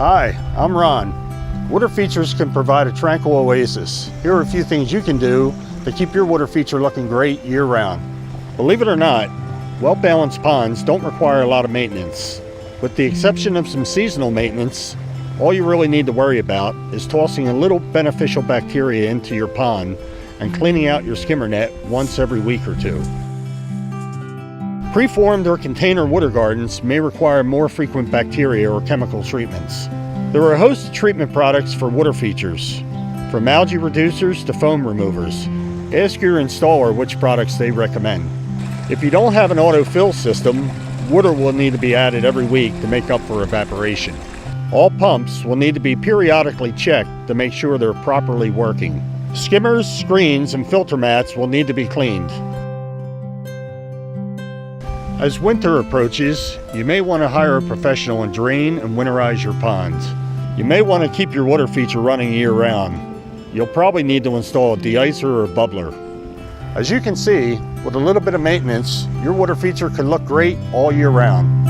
Hi, I'm Ron. Water features can provide a tranquil oasis. Here are a few things you can do to keep your water feature looking great year-round. Believe it or not, well-balanced ponds don't require a lot of maintenance. With the exception of some seasonal maintenance, all you really need to worry about is tossing a little beneficial bacteria into your pond and cleaning out your skimmer net once every week or two. Preformed or container water gardens may require more frequent bacteria or chemical treatments. There are a host of treatment products for water features, from algae reducers to foam removers. Ask your installer which products they recommend. If you don't have an autofill system, water will need to be added every week to make up for evaporation. All pumps will need to be periodically checked to make sure they're properly working. Skimmers, screens, and filter mats will need to be cleaned. As winter approaches, you may want to hire a professional and drain and winterize your ponds. You may want to keep your water feature running year-round. You'll probably need to install a de-icer or a bubbler. As you can see, with a little bit of maintenance, your water feature can look great all year round.